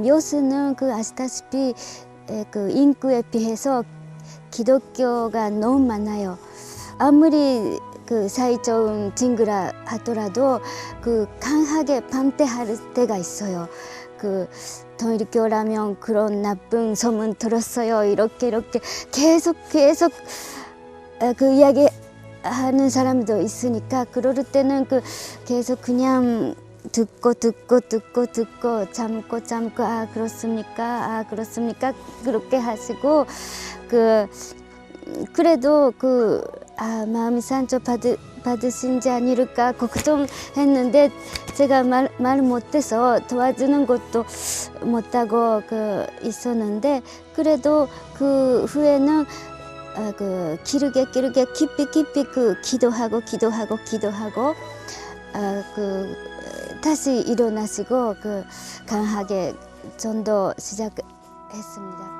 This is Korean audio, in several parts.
요새는 아시다시피 인구에 비해서 기독교가 너무 많아요. 아무리 사이 좋은 친구라 하더라도 강하게 반대할 때가 있어요. 통일교라면 그런 나쁜 소문 들었어요. 이렇게 계속 이야기 하는 사람도 있으니까 그럴 때는 계속 그냥 듣고 참고 그렇습니까? 그렇게 하시고 그래도 마음이 상처 받으신지 아닐까 걱정했는데 제가 말 못해서 도와주는 것도 못하고 있었는데 그래도 그 후에는 길게 깊이 기도하고 다시 일어나시고 강하게 전도 시작했습니다.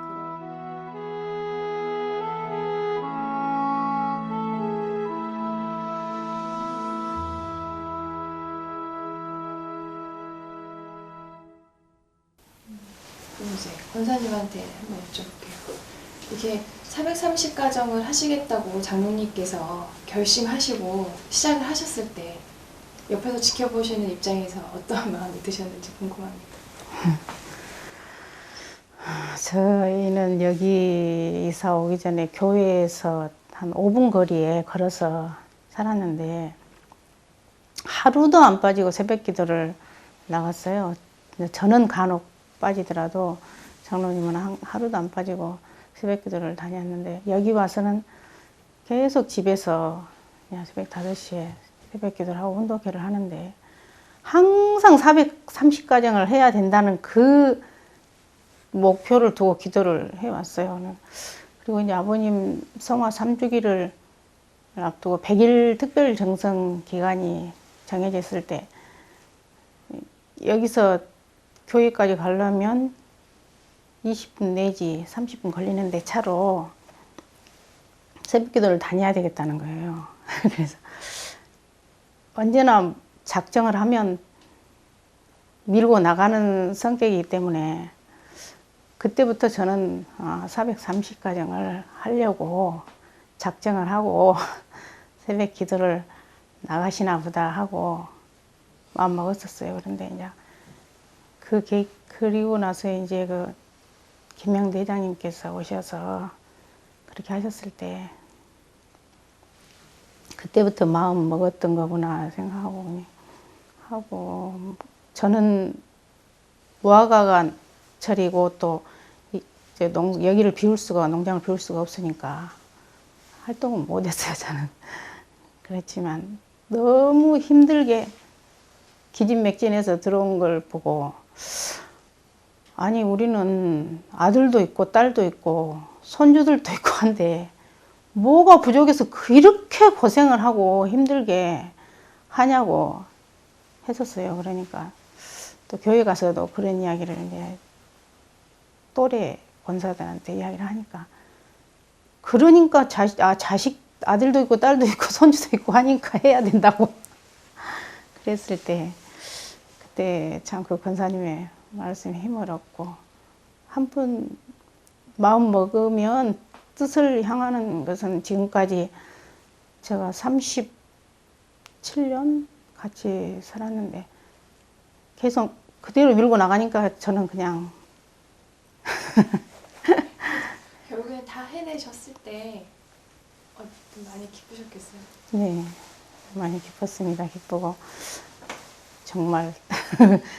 그럼 이제 권사님한테 한번 여쭤볼게요. 이게 430가정을 하시겠다고 장로님께서 결심하시고 시작을 하셨을 때 옆에서 지켜보시는 입장에서 어떤 마음이 드셨는지 궁금합니다. 저희는 여기 이사 오기 전에 교회에서 한 5분 거리에 걸어서 살았는데 하루도 안 빠지고 새벽 기도를 나갔어요. 저는 간혹 빠지더라도 장로님은 하루도 안 빠지고 새벽 기도를 다녔는데 여기 와서는 계속 집에서 그냥 새벽 5시에 새벽 기도를 하고 운동회를 하는데 항상 430가정을 해야 된다는 그 목표를 두고 기도를 해왔어요. 그리고 이제 아버님 성화 3주기를 앞두고 100일 특별 정성 기간이 정해져 있을 때 여기서 교회까지 가려면 20분 내지 30분 걸리는데 차로 새벽 기도를 다녀야 되겠다는 거예요. 그래서 언제나 작정을 하면 밀고 나가는 성격이기 때문에 그때부터 저는 430가정을 하려고 작정을 하고 새벽 기도를 나가시나 보다 하고 마음 먹었었어요. 그런데 이제 그리고 나서 이제 김영대 회장님께서 오셔서 그렇게 하셨을 때 그때부터 마음 먹었던 거구나 생각하고 하고 저는 무화과가 철이고 또 이제 여기를 농장을 비울 수가 없으니까 활동은 못했어요. 저는 그렇지만 너무 힘들게 기진맥진해서 들어온 걸 보고 아니 우리는 아들도 있고 딸도 있고 손주들도 있고 한데 뭐가 부족해서 이렇게 고생을 하고 힘들게 하냐고 했었어요. 그러니까 또 교회 가서도 그런 이야기를 이제 또래 권사들한테 이야기를 하니까 그러니까 자식 아들도 있고 딸도 있고 손주도 있고 하니까 해야 된다고 그랬을 때 그때 참 그 권사님의 말씀에 힘을 얻고 한 번 마음 먹으면 뜻을 향하는 것은 지금까지 제가 37년 같이 살았는데 계속 그대로 밀고 나가니까 저는 그냥 결국엔 다 해내셨을 때 많이 기쁘셨겠어요? 네, 많이 기뻤습니다. 기쁘고 정말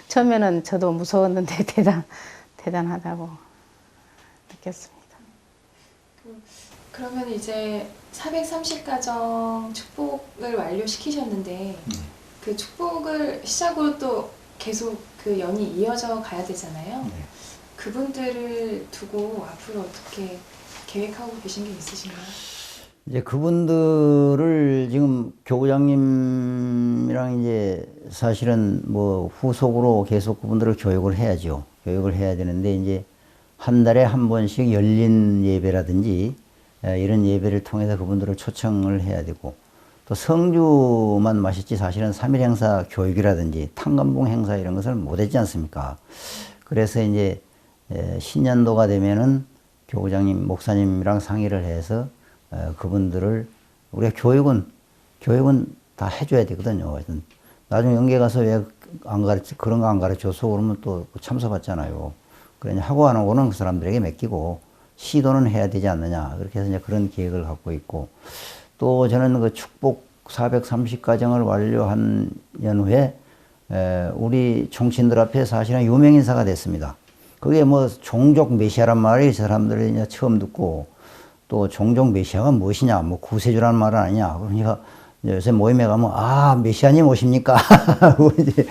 처음에는 저도 무서웠는데 대단하다고 느꼈습니다. 그러면 이제 430가정 축복을 완료시키셨는데 그 축복을 시작으로 또 계속 그 연이 이어져 가야 되잖아요. 네. 그분들을 두고 앞으로 어떻게 계획하고 계신 게 있으신가요? 이제 그분들을 지금 교구장님이랑 이제 사실은 뭐 후속으로 계속 그분들을 교육을 해야죠. 교육을 해야 되는데 이제 한 달에 한 번씩 열린 예배라든지 이런 예배를 통해서 그분들을 초청을 해야 되고 또 성주만 마셨지 사실은 3일 행사 교육이라든지 탕감봉 행사 이런 것을 못했지 않습니까? 그래서 이제 신년도가 되면은 교구장님, 목사님이랑 상의를 해서 그분들을 우리가 교육은 다 해줘야 되거든요. 나중에 연계 가서 왜 안 가르치 그런 거 안 가르쳐서 그러면 또 참석받잖아요. 그러니 하고 안 하고는 그 사람들에게 맡기고 시도는 해야 되지 않느냐. 그렇게 해서 이제 그런 계획을 갖고 있고 또 저는 그 축복 430가정을 완료한 연후에 우리 종친들 앞에 사실은 유명인사가 됐습니다. 그게 뭐 종족 메시아란 말이 사람들이 이제 처음 듣고 또 종족 메시아가 무엇이냐, 뭐 구세주라는 말은 아니냐. 그러니까 요새 모임에 가면 아 메시아님 오십니까? 이제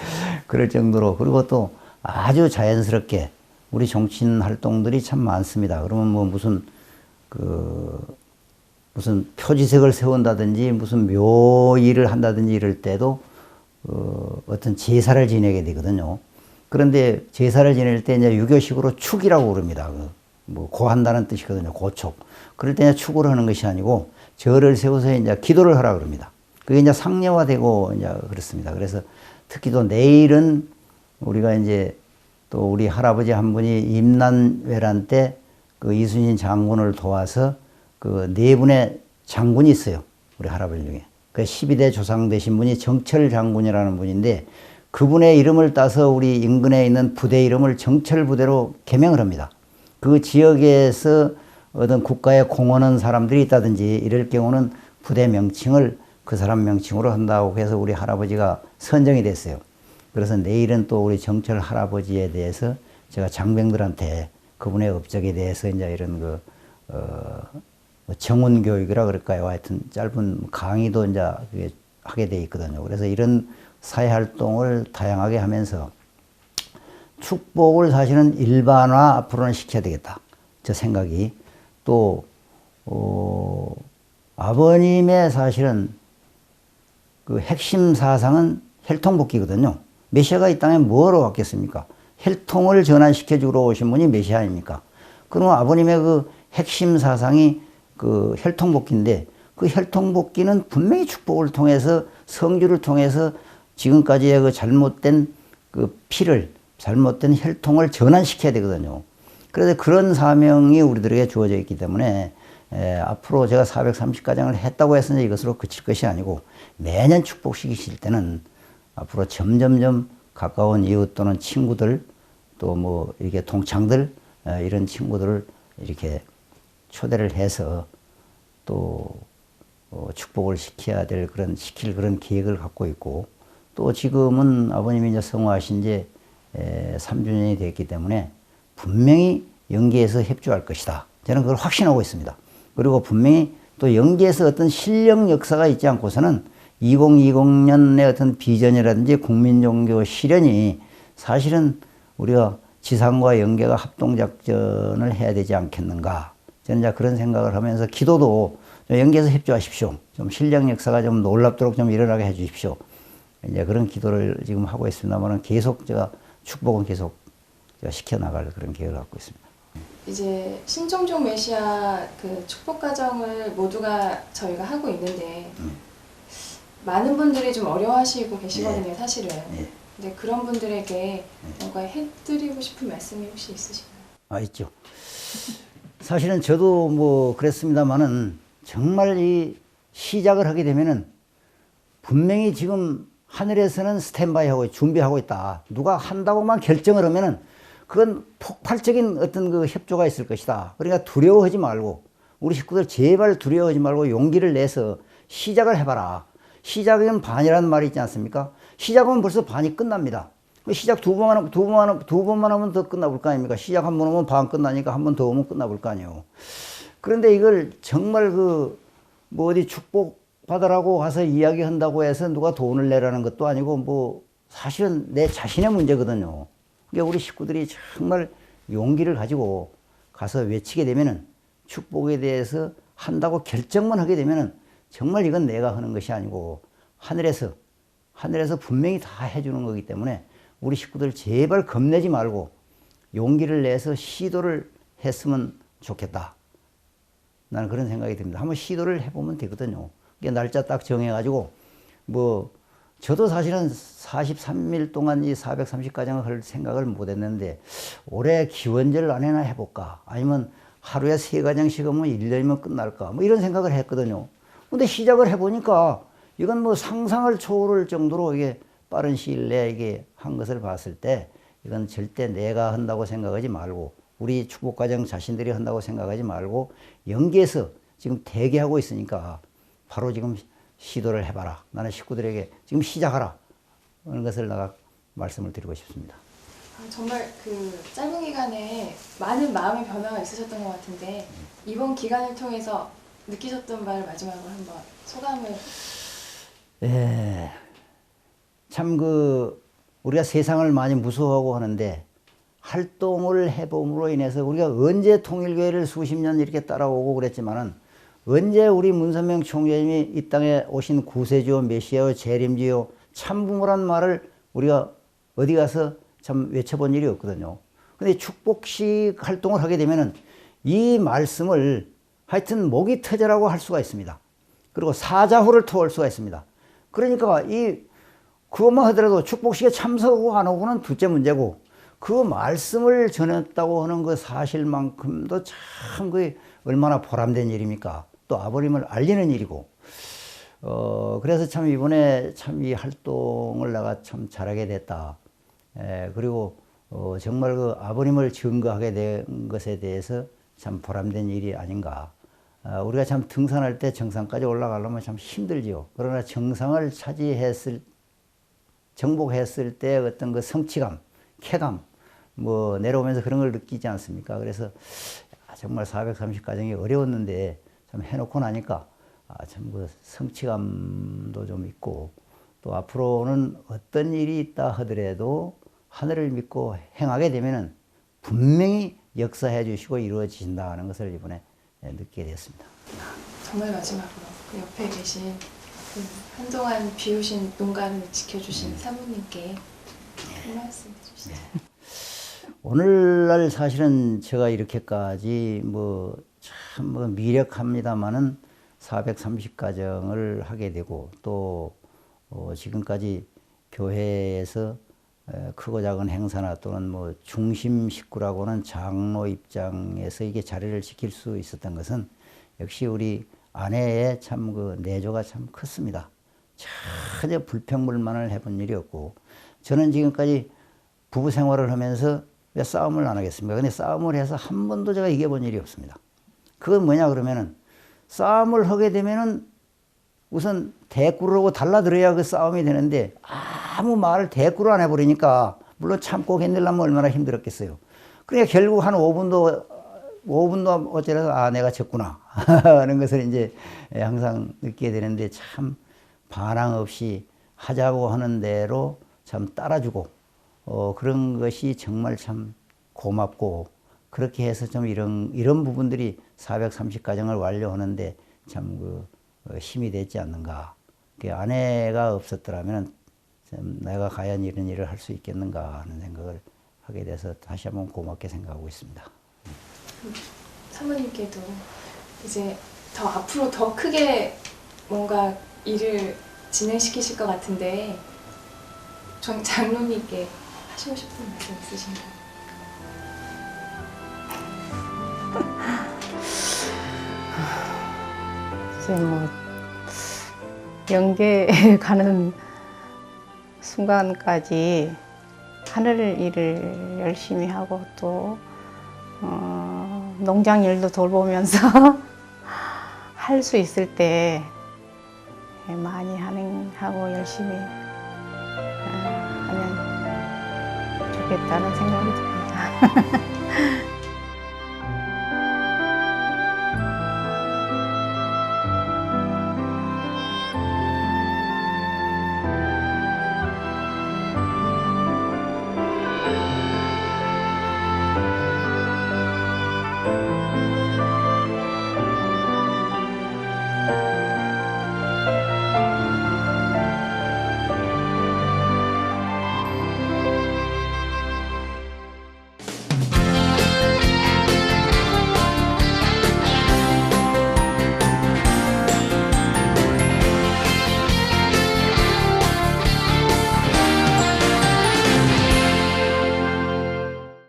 그럴 정도로 그리고 또 아주 자연스럽게 우리 종친 활동들이 참 많습니다. 그러면 뭐 무슨 표지색을 세운다든지 무슨 묘일을 한다든지 이럴 때도 어떤 제사를 지내게 되거든요. 그런데 제사를 지낼 때 이제 유교식으로 축이라고 그럽니다. 뭐 고한다는 뜻이거든요. 고축. 그럴 때 이제 축을 하는 것이 아니고 절을 세워서 이제 기도를 하라 그럽니다. 그게 이제 상례화되고 이제 그렇습니다. 그래서 특히 또 내일은 우리가 이제 또 우리 할아버지 한 분이 임난왜란 때 그 이순신 장군을 도와서 그 네 분의 장군이 있어요. 우리 할아버지 중에. 그 12대 조상 되신 분이 정철 장군이라는 분인데 그분의 이름을 따서 우리 인근에 있는 부대 이름을 정철 부대로 개명을 합니다. 그 지역에서 어떤 국가에 공헌한 사람들이 있다든지 이럴 경우는 부대 명칭을 그 사람 명칭으로 한다고 해서 우리 할아버지가 선정이 됐어요. 그래서 내일은 또 우리 정철 할아버지에 대해서 제가 장병들한테 그분의 업적에 대해서 이제 이런 정훈 교육이라 그럴까요? 하여튼 짧은 강의도 이제 하게 돼 있거든요. 그래서 이런 사회 활동을 다양하게 하면서 축복을 사실은 일반화 앞으로는 시켜야 되겠다. 저 생각이. 또, 아버님의 사실은 그 핵심 사상은 혈통복귀거든요. 메시아가 이 땅에 뭐하러 왔겠습니까? 혈통을 전환시켜주러 오신 분이 메시아입니까? 그럼 아버님의 그 핵심 사상이 그 혈통복귀인데 그 혈통복귀는 분명히 축복을 통해서 성주를 통해서 지금까지의 그 잘못된 그 피를 잘못된 혈통을 전환시켜야 되거든요. 그래서 그런 사명이 우리들에게 주어져 있기 때문에 앞으로 제가 430가정을 했다고 해서 이것으로 그칠 것이 아니고 매년 축복시키실 때는 앞으로 점점점 가까운 이웃 또는 친구들 또 뭐 이렇게 동창들 이런 친구들을 이렇게 초대를 해서 또 축복을 시킬 그런 계획을 갖고 있고 또 지금은 아버님이 이제 성화하신 지 3주년이 됐기 때문에 분명히 영계에서 협조할 것이다. 저는 그걸 확신하고 있습니다. 그리고 분명히 또 영계에서 어떤 실력 역사가 있지 않고서는 2020년의 어떤 비전이라든지 국민종교 실현이 사실은 우리가 지상과 영계가 합동작전을 해야 되지 않겠는가. 저는 이제 그런 생각을 하면서 기도도 영계에서 협조하십시오. 좀 실력 역사가 좀 놀랍도록 좀 일어나게 해 주십시오. 이제 그런 기도를 지금 하고 있습니다만 계속 제가 축복은 계속 제가 시켜나갈 그런 계획을 갖고 있습니다. 이제 신종종 메시아 그 축복 과정을 모두가 저희가 하고 있는데 많은 분들이 좀 어려워하시고 계시거든요, 사실은. 근데 그런 분들에게 뭔가 해드리고 싶은 말씀이 혹시 있으신가요? 아, 있죠. 사실은 저도 뭐 그랬습니다만은 정말 이 시작을 하게 되면은 분명히 지금 하늘에서는 스탠바이 하고 준비하고 있다. 누가 한다고만 결정을 하면은 그건 폭발적인 어떤 그 협조가 있을 것이다. 그러니까 두려워하지 말고 우리 식구들 제발 두려워하지 말고 용기를 내서 시작을 해봐라. 시작은 반이라는 말이 있지 않습니까? 시작하면 벌써 반이 끝납니다. 시작 두 번만 하면 더 끝나볼 거 아닙니까? 시작 한 번 하면 반 끝나니까 한 번 더 하면 끝나볼 거 아니에요. 그런데 이걸 정말 뭐 어디 축복 받으라고 가서 이야기한다고 해서 누가 돈을 내라는 것도 아니고 뭐 사실은 내 자신의 문제거든요. 그러니까 우리 식구들이 정말 용기를 가지고 가서 외치게 되면은 축복에 대해서 한다고 결정만 하게 되면은 정말 이건 내가 하는 것이 아니고 하늘에서 분명히 다 해주는 거기 때문에 우리 식구들 제발 겁내지 말고 용기를 내서 시도를 했으면 좋겠다. 나는 그런 생각이 듭니다. 한번 시도를 해보면 되거든요. 날짜 딱 정해가지고 뭐 저도 사실은 43일 동안 이 430가정을 할 생각을 못 했는데 올해 기원절 안에나 해볼까? 아니면 하루에 3가정씩 하면 1년이면 끝날까? 뭐 이런 생각을 했거든요. 근데 시작을 해보니까 이건 뭐 상상을 초월할 정도로 이게 빠른 시일 내에 이게 한 것을 봤을 때 이건 절대 내가 한다고 생각하지 말고 우리 축복가정 자신들이 한다고 생각하지 말고 연계해서 지금 대기하고 있으니까 바로 지금 시도를 해봐라. 나는 식구들에게 지금 시작하라. 하는 것을 내가 말씀을 드리고 싶습니다. 정말 그 짧은 기간에 많은 마음의 변화가 있으셨던 것 같은데 이번 기간을 통해서 느끼셨던 바를 마지막으로 한번 소감을. 예. 참 우리가 세상을 많이 무서워하고 하는데 활동을 해봄으로 인해서 우리가 언제 통일교회를 수십 년 이렇게 따라오고 그랬지만은 언제 우리 문선명 총재님이 이 땅에 오신 구세주요 메시아요 재림주요 참부모란 말을 우리가 어디 가서 참 외쳐본 일이 없거든요. 근데 축복식 활동을 하게 되면은 이 말씀을 하여튼 목이 터져라고 할 수가 있습니다. 그리고 사자후를 토할 수가 있습니다. 그러니까 그것만 하더라도 축복식에 참석하고 안 하고는 둘째 문제고 그 말씀을 전했다고 하는 그 사실만큼도 참 얼마나 보람된 일입니까? 또 아버님을 알리는 일이고 그래서 참 이번에 참 이 활동을 내가 참 잘하게 됐다. 그리고 정말 그 아버님을 증거하게 된 것에 대해서 참 보람된 일이 아닌가. 우리가 참 등산할 때 정상까지 올라가려면 참 힘들지요. 그러나 정상을 정복했을 때 어떤 그 성취감, 쾌감, 뭐 내려오면서 그런 걸 느끼지 않습니까? 그래서 정말 430가정이 어려웠는데 참 해놓고 나니까 참 그 성취감도 좀 있고 또 앞으로는 어떤 일이 있다 하더라도 하늘을 믿고 행하게 되면은 분명히 역사해 주시고 이루어지신다는 것을 이번에 느끼게 되었습니다. 정말 마지막으로 그 옆에 계신 그 한동안 비우신 농가를 지켜주신 사모님께 한 말씀 해주시죠. 오늘날 사실은 제가 이렇게까지 참 미력합니다만은 430가정을 하게 되고 또 지금까지 교회에서 크고 작은 행사나 또는 뭐 중심 식구라고는 장로 입장에서 이게 자리를 지킬 수 있었던 것은 역시 우리 아내의 참 그 내조가 참 컸습니다. 전혀 불평불만을 해본 일이 없고 저는 지금까지 부부 생활을 하면서 왜 싸움을 안 하겠습니까? 근데 싸움을 해서 한 번도 제가 이겨본 일이 없습니다. 그건 뭐냐 그러면은 싸움을 하게 되면은 우선 대꾸를 하고 달라들어야 그 싸움이 되는데 아무 말을 대꾸를 안 해버리니까 물론 참고 견디려면 얼마나 힘들었겠어요. 그러니까 결국 한 5분도 어쩌라서 내가 졌구나 하는 것을 이제 항상 느끼게 되는데 참 반항 없이 하자고 하는 대로 참 따라주고 그런 것이 정말 참 고맙고 그렇게 해서 좀 이런 부분들이 430가정을 완료하는데 참 힘이 되지 않는가. 아내가 없었더라면 내가 과연 이런 일을 할 수 있겠는가 하는 생각을 하게 돼서 다시 한번 고맙게 생각하고 있습니다. 사모님께도 이제 더 앞으로 더 크게 뭔가 일을 진행시키실 것 같은데 장로님께 하시고 싶은 말씀 있으신가요? 이제 뭐 영계에 가는 순간까지 하늘 일을 열심히 하고 또 농장 일도 돌보면서 할 수 있을 때 많이 하고 열심히 하면 좋겠다는 생각이 듭니다.